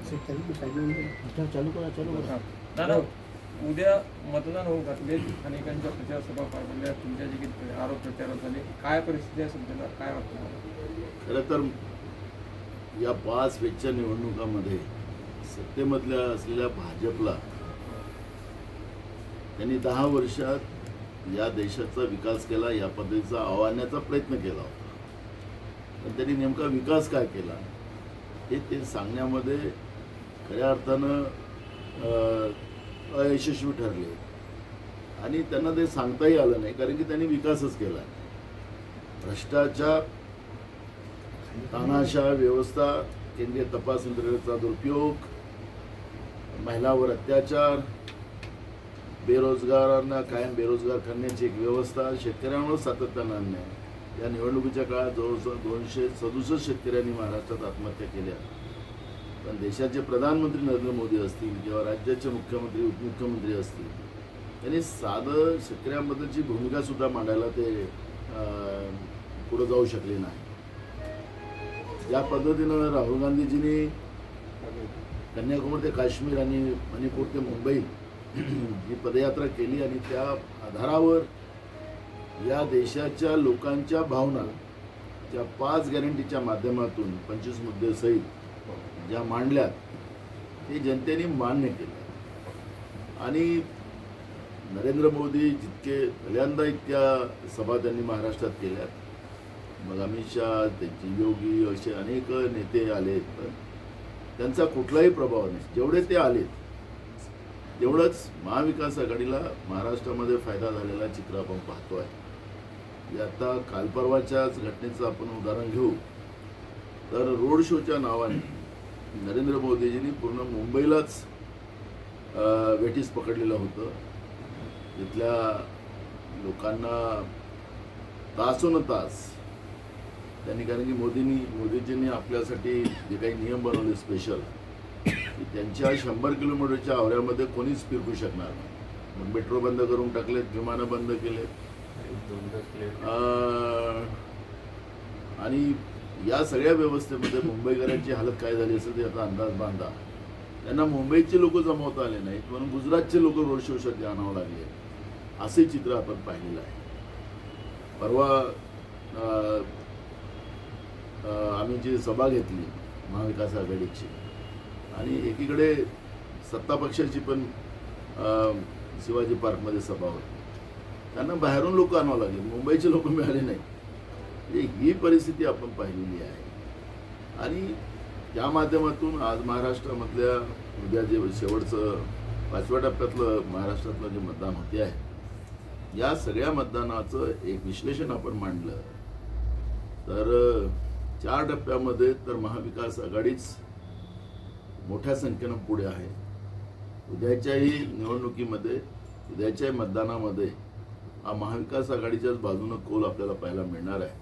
चालू करा दादा, उद्या मतदान होऊ घातले, अनेकांच्या प्रचार सभा पार पडल्या, तुमच्या जे काही आरोप प्रत्यारोप झाले, काय परिस्थिती आहे सध्याला, काय वाटतं? खरं तर या 5 वेळच्या निवडणुकांमध्ये सत्तेमधल्या असलेल्या भाजपला त्यांनी 10 वर्षात या देशाचा विकास केला, या पद्धतीचा आव्हानाचा प्रयत्न केला होता. पण त्यांनी नेमका विकास काय केला हे ते सांगण्यामध्ये खऱ्या अर्थानं अयशस्वी ठरले आणि त्यांना ते सांगताही आलं नाही, कारण की त्यांनी विकासच केला. भ्रष्टाचार, तानाशाह व्यवस्था, केंद्रीय तपास यंत्रणेचा दुरुपयोग, महिलांवर अत्याचार, बेरोजगारांना कायम बेरोजगार करण्याची एक व्यवस्था, शेतकऱ्यांवर सातत्यानं अन्याय. या निवडणुकीच्या काळात जवळजवळ 267 शेतकऱ्यांनी महाराष्ट्रात आत्महत्या केल्या. पण देशाचे प्रधानमंत्री नरेंद्र मोदी असतील किंवा राज्याचे मुख्यमंत्री उपमुख्यमंत्री असतील, त्यांनी साधं शेतकऱ्यांबद्दलची भूमिकासुद्धा मांडायला ते पुढे जाऊ शकले नाही. ज्या पद्धतीनं राहुल गांधीजींनी कन्याकुमारी ते काश्मीर आणि मणिपूर ते मुंबई ही पदयात्रा केली आणि त्या आधारावर या देशाच्या लोकांच्या भावना त्या 5 गॅरंटीच्या माध्यमातून 25 मुद्देसहित ज्या मांडल्यात ते जनतेने मान्य केलं. आणि नरेंद्र मोदी जितके पहिल्यांदा इतक्या सभा त्यांनी महाराष्ट्रात केल्यात, मग अमित शहा, त्यांची योगी असे अनेक नेते आलेत, पण त्यांचा कुठलाही प्रभाव नाही. जेवढे ते आलेत तेवढंच महाविकास आघाडीला महाराष्ट्रामध्ये फायदा झालेला चित्र आपण पाहतो आहे. आता कालपरवाच्याच घटनेचं आपण उदाहरण घेऊ तर रोड शोच्या नावाने नरेंद्र मोदीजींनी पूर्ण मुंबईलाच वेठीस पकडलेलं होतं. तिथल्या लोकांना तासोन तास त्यांनी, कारण की मोदीजींनी आपल्यासाठी जे काही नियम बनवले स्पेशल, की त्यांच्या 100 किलोमीटरच्या आवऱ्यामध्ये कोणीच फिरकू शकणार नाही. मग मेट्रो बंद करून टाकलेत, विमानं बंद केलेत. आणि या सगळ्या व्यवस्थेमध्ये मुंबईकरांची हालत काय झाली असेल ते आता अंदाज बांधा. त्यांना मुंबईचे लोक जमवता आले नाहीत, म्हणून गुजरातचे लोक रोड शोसाठी आणावं लागले. असे चित्र आपण पाहिलेलं आहे. परवा आम्ही जी सभा घेतली महाविकास आघाडीची, आणि एकीकडे सत्ता पक्षाची पण शिवाजी पार्कमध्ये सभा होती, त्यांना बाहेरून लोक आणावं लागले, मुंबईचे लोक मिळाले नाही. ही परिस्थिती आपण पाहिलेली आहे. आणि त्या माध्यमातून आज महाराष्ट्रामधल्या उद्या जे शेवटचं 5व्या टप्प्यातलं महाराष्ट्रातलं जे मतदान होते आहे, या सगळ्या मतदानाचं एक विश्लेषण आपण मांडलं तर 4 टप्प्यामध्ये तर महाविकास आघाडीच मोठ्या संख्येनं पुढे आहे. उद्याच्याही निवडणुकीमध्ये, उद्याच्याही मतदानामध्ये हा महाविकास आघाडीच्याच बाजूनं कौल आपल्याला पाहायला मिळणार आहे.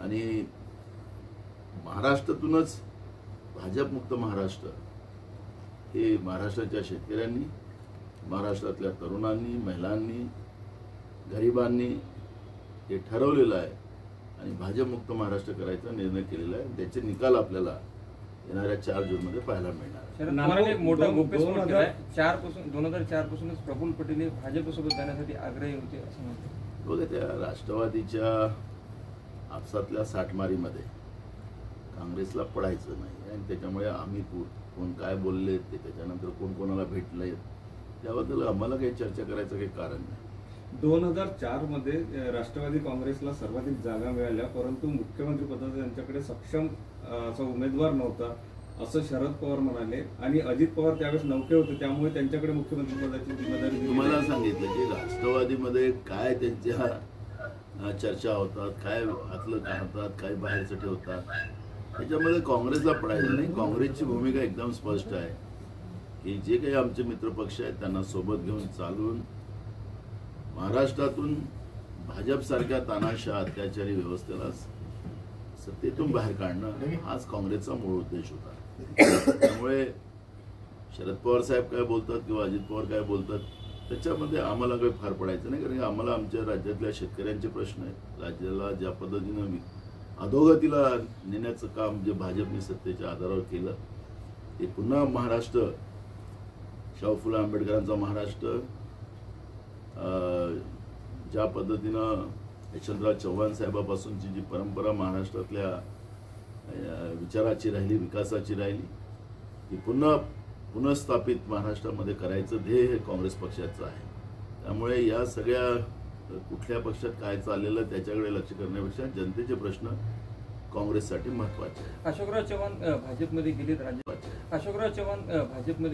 आणि महाराष्ट्रातूनच भाजपमुक्त महाराष्ट्र हे महाराष्ट्राच्या शेतकऱ्यांनी, महाराष्ट्रातल्या तरुणांनी, महिलांनी, गरिबांनी हे ठरवलेलं आहे आणि भाजपमुक्त महाराष्ट्र करायचा निर्णय केलेला आहे. त्याचे निकाल आपल्याला येणाऱ्या 4 जूनमध्ये पाहायला मिळणार. शरद पवारांनी एक मोठा गोप्यस्फोट केलाय. 2004 पासूनच प्रफुल्ल पटेल भाजपसोबत जाण्यासाठी आग्रही होते असं म्हणतात. बघा, त्या राष्ट्रवादीच्या आपसातल्या साठमारीमध्ये काँग्रेसला पडायचं नाही आणि त्याच्यामुळे आम्ही कोण काय बोलले ते, त्याच्यानंतर कोण कोणाला भेटले त्याबद्दल आम्हाला काही चर्चा करायचं काही कारण नाही. 2004 मध्ये राष्ट्रवादी काँग्रेसला सर्वाधिक जागा मिळाल्या, परंतु मुख्यमंत्री पदाचा त्यांच्याकडे सक्षम असा उमेदवार नव्हता असं शरद पवार म्हणाले. आणि अजित पवार त्यावेळेस नौके होते, त्यामुळे त्यांच्याकडे मुख्यमंत्री पदाची जिम्मेदारी. तुम्हाला सांगितलं की राष्ट्रवादीमध्ये काय त्यांच्या चर्चा होतात, काय आतलं काढतात, काय बाहेरचं ठेवतात, त्याच्यामध्ये काँग्रेसला पडायचं नाही. काँग्रेसची भूमिका एकदम स्पष्ट आहे की जे काही आमचे मित्रपक्ष आहेत त्यांना सोबत घेऊन चालून महाराष्ट्रातून भाजपसारख्या तानाशाह अत्याचारी व्यवस्थेला सत्तेतून बाहेर काढणं हाच काँग्रेसचा मूळ उद्देश होता. त्यामुळे शरद पवार साहेब काय बोलतात किंवा अजित पवार काय बोलतात त्याच्यामध्ये आम्हाला काही फार पडायचं नाही, कारण की आम्हाला आमच्या राज्यातल्या शेतकऱ्यांचे प्रश्न आहेत. राज्याला ज्या पद्धतीनं अधोगतीला नेण्याचं काम जे भाजपने सत्तेच्या आधारावर केलं ते पुन्हा महाराष्ट्र, शाहू फुले आंबेडकरांचा महाराष्ट्र, ज्या पद्धतीनं यशवंतराव चव्हाण साहेबापासूनची जी परंपरा महाराष्ट्रातल्या विचाराची राहिली, विकासाची राहिली, ती पुनःस्थापित महाराष्ट्रामध्ये करायचं ध्येय हे काँग्रेस पक्षाचं आहे. त्यामुळे या सगळ्या कुठल्या पक्षात काय चाललेलं त्याच्याकडे लक्ष करण्यापेक्षा जनतेचे प्रश्न काँग्रेससाठी महत्त्वाचे आहे. अशोकराव चव्हाण भाजपमध्ये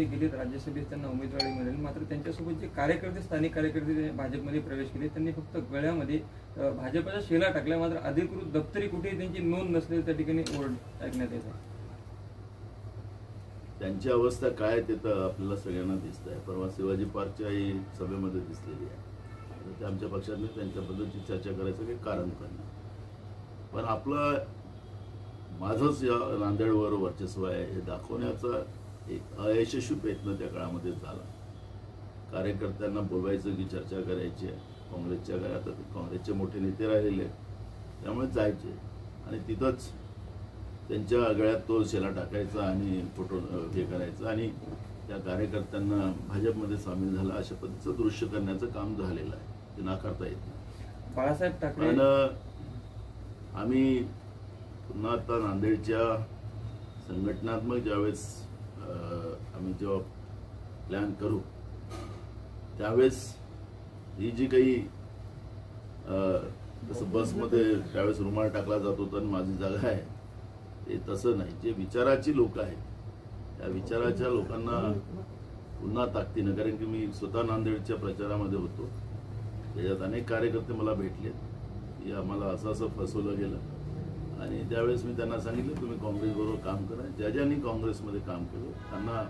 गेलेत राज्यसभेत त्यांना उमेदवारी मिळाली, मात्र त्यांच्यासोबत जे कार्यकर्ते, स्थानिक कार्यकर्ते भाजपमध्ये प्रवेश केले, त्यांनी फक्त गळ्यामध्ये भाजपच्या शेला टाकल्या, मात्र अधिकृत दप्तरी कुठेही त्यांची नोंद नसलेली त्या ठिकाणी ओरड ऐकण्यात येत आहे. त्यांची अवस्था काय ते तर आपल्याला सगळ्यांना दिसत आहे. परवा शिवाजी पार्कच्याही सभेमध्ये दिसलेली आहे. ते आमच्या पक्षाने त्यांच्याबद्दलची चर्चा करायचं काही कारण पण नाही. पण आपलं माझंच या नांदेडवर वर्चस्व आहे हे दाखवण्याचा एक अयशस्वी प्रयत्न त्या काळामध्ये झाला. कार्यकर्त्यांना बोलवायचं की चर्चा करायची आहे. काँग्रेसच्या घरात काँग्रेसचे मोठे नेते राहिलेले त्यामुळे जायचे आणि तिथंच त्यांच्या गळ्यात तो शेला टाकायचा आणि फोटो हे करायचं आणि त्या कार्यकर्त्यांना भाजपमध्ये सामील झाला अशा पद्धतीचं दृश्य करण्याचं काम झालेलं आहे. ते नाकारता येत नाही. बाळासाहेब ठाकरे पण आम्ही पुन्हा आता नांदेडच्या संघटनात्मक ज्यावेळेस आम्ही जेव्हा प्लॅन करू त्यावेळेस ही जी काही जसं बसमध्ये त्यावेळेस रुमाल टाकला जातो तर माझी जागा आहे ते तसं नाही. जे विचाराची लोक आहेत त्या विचाराच्या लोकांना पुन्हा ताकदीनं, कारण की मी स्वतः नांदेडच्या प्रचारामध्ये होतो, त्याच्यात अनेक कार्यकर्ते मला भेटले की आम्हाला असं फसवलं गेलं आणि त्यावेळेस मी त्यांना सांगितलं तुम्ही काँग्रेसबरोबर काम करा. ज्यांनी काँग्रेसमध्ये काम केलं त्यांना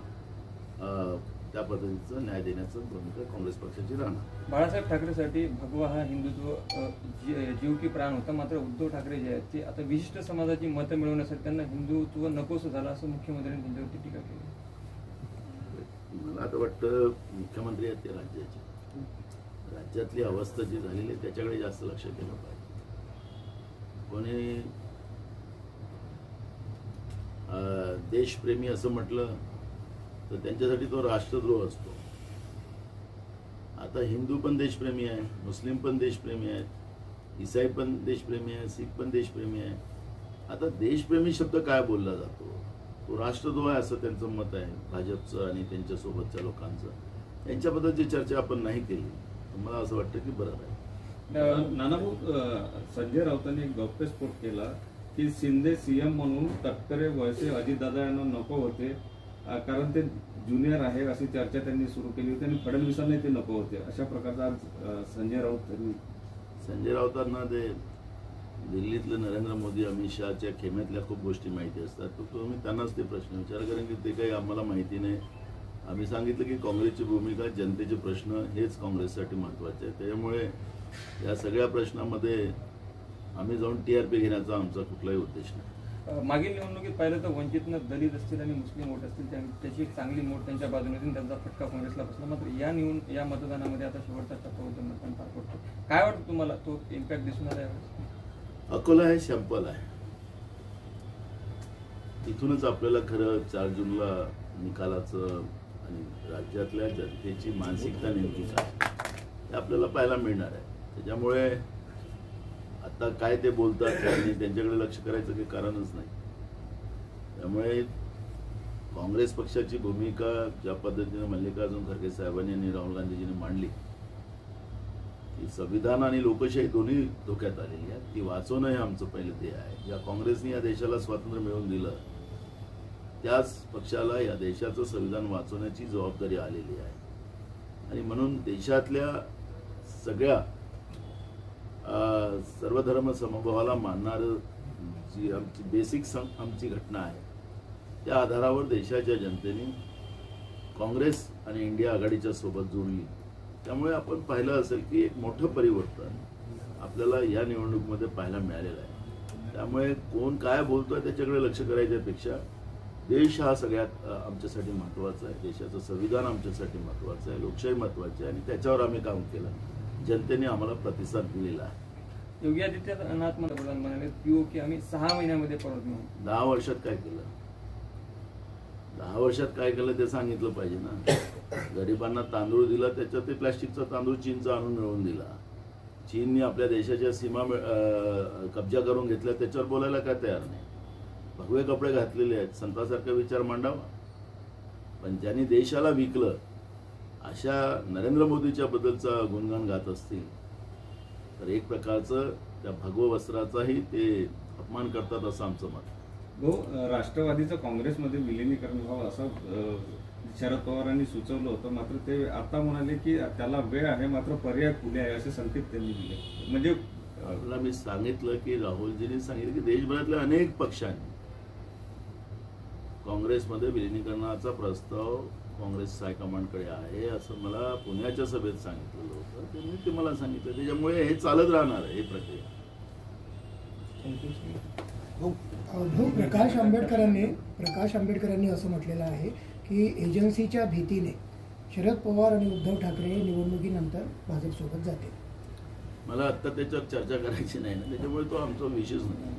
त्या पद्धतीचं न्याय देण्याचं भूमिका काँग्रेस पक्षाची राहणार. बाळासाहेब ठाकरेसाठी भगवा हा हिंदुत्व जीव की प्राण होता, मात्र उद्धव ठाकरे जे आहेत ते आता विशिष्ट समाजाची मतं मिळवण्यासाठी त्यांना हिंदुत्व नकोसं झालं असं मुख्यमंत्र्यांनी त्यांच्यावरती टीका केली. मला आता वाटतं मुख्यमंत्री आहेत ते राज्याचे, राज्यातली अवस्था जी झालेली आहे त्याच्याकडे जास्त लक्ष केलं पाहिजे. कोणी देशप्रेमी असं म्हटलं तर त्यांच्यासाठी तो राष्ट्रद्रोह असतो. आता हिंदू पण देशप्रेमी आहे, मुस्लिम पण देशप्रेमी आहेत, ईसाई पण देशप्रेमी आहे, शीख पण देशप्रेमी आहे. आता देशप्रेमी शब्द काय बोलला जातो, तो राष्ट्रद्रोह आहे असं त्यांचं मत आहे भाजपचं आणि त्यांच्यासोबतच्या लोकांचं. त्यांच्याबद्दलची चर्चा आपण नाही केली तर मला असं वाटतं की बरं आहे. नानाभाऊ, संजय राऊतांनी एक गौप्यस्फोट केला की शिंदे सीएम म्हणून तटकरे वळसे अजितदादा यांना नको होते कारण ते ज्युनियर आहे अशी चर्चा त्यांनी सुरू केली होती आणि फडणवीसांना ते नको होते. अशा प्रकारचा आज संजय राऊतांना ते दिल्लीतले नरेंद्र मोदी, अमित शहाच्या खेम्यातल्या खूप गोष्टी माहिती असतात. तर तुम्ही त्यांनाच ते प्रश्न विचार कारण की ते काही आम्हाला माहिती नाही. आम्ही सांगितलं की काँग्रेसची भूमिका, जनतेचे प्रश्न हेच काँग्रेससाठी महत्त्वाचे आहे. त्यामुळे या सगळ्या प्रश्नामध्ये आम्ही जाऊन TRP घेण्याचा आमचा कुठलाही उद्देश नाही. मागील निवडणुकीत पाहिलं तर वंचितनं दलित असतील आणि मुस्लिम वोट असतील त्याची एक चांगली मोठ त्यांच्या बाजूने होती, त्यांचा फटका काँग्रेसला बसला. मात्र या मतदानामध्ये आता शेवटचा टप्पा होता, मतदान पार पडतो. काय वाटतं तुम्हाला, तो इम्पॅक्ट दिसून आला आहे? अकोला हे सॅम्पल आहे. इथूनच आपल्याला खरं 4 जूनला निकालाचं आणि राज्यातल्या जनतेची मानसिकता नेमकी काय हे आपल्याला पाहायला मिळणार आहे. त्याच्यामुळे आता काय ते बोलतात आणि त्यांच्याकडे लक्ष करायचं काही कारणच नाही. त्यामुळे काँग्रेस पक्षाची भूमिका ज्या पद्धतीने मल्लिकार्जुन खरगे साहेबांनी आणि राहुल गांधीजींनी मांडली की संविधान आणि लोकशाही दोन्ही धोक्यात आलेली आहे, ती वाचवणं हे आमचं पहिलं ध्येय आहे. ज्या काँग्रेसने या देशाला स्वातंत्र्य मिळवून दिलं त्याच पक्षाला या देशाचं संविधान वाचवण्याची जबाबदारी आलेली आहे. आणि म्हणून देशातल्या सगळ्या सर्वधर्म समभावाला मानणारं जी आमची बेसिक आमची घटना आहे त्या आधारावर देशाच्या जनतेने काँग्रेस आणि इंडिया आघाडीच्या सोबत जोडली. त्यामुळे आपण पाहिलं असेल की एक मोठं परिवर्तन आपल्याला या निवडणुकीमध्ये पाहायला मिळालेलं आहे. त्यामुळे कोण काय बोलतोय त्याच्याकडे लक्ष करायच्यापेक्षा देश हा सगळ्यात आमच्यासाठी महत्त्वाचा आहे. देशाचं संविधान आमच्यासाठी महत्त्वाचं आहे, लोकशाही महत्त्वाची आहे आणि त्याच्यावर आम्ही काम केलं. जनतेने आम्हाला प्रतिसाद दिलेला आहे. योगी आदित्यनाथ पंतप्रधान म्हणाले POK आम्ही 6 महिन्यामध्ये परत मिळू. 10 वर्षात काय केलं? 10 वर्षात काय केलं ते सांगितलं पाहिजे ना. गरिबांना तांदूळ दिला, त्याच्यात ते प्लॅस्टिकचा तांदूळ चीनचा आणून मिळवून दिला. चीनने आपल्या देशाच्या सीमा कब्जा करून घेतल्या, त्याच्यावर बोलायला काय तयार नाही. भगवे कपडे घातलेले आहेत, संतासारखा विचार मांडावा. पण ज्यांनी देशाला विकलं अशा नरेंद्र मोदीच्या बद्दलचा गुणगान गात असतील तर एक प्रकारचं त्या भगवं वस्त्राचाही ते अपमान करतात असं आमचं मत. राष्ट्रवादीचं काँग्रेसमध्ये विलिनीकरण व्हावं असं शरद पवारांनी सुचवलं होतं, मात्र ते आता म्हणाले की त्याला वेळ आहे, मात्र पर्याय पुढे आहे असे संकेत त्यांनी दिले. म्हणजे आपल्याला मी सांगितलं की राहुलजींनी सांगितलं की देशभरातल्या अनेक पक्षांनी काँग्रेसमध्ये विलिनीकरणाचा प्रस्ताव काँग्रेस हायकमांडकडे आहे असं मला पुण्याच्या सभेत सांगितलेलं होतं. त्यांनी ते मला सांगितलं. त्याच्यामुळे हे चालत राहणार आहे ही प्रक्रिया. प्रकाश आंबेडकरांनी असं म्हटलेलं आहे की एजन्सीच्या भीतीने शरद पवार आणि उद्धव ठाकरे निवडणुकीनंतर भाजपसोबत जातील. मला आत्ता त्याच्यावर चर्चा करायची नाही ना, त्याच्यामुळे तो आमचा विषयच नाही.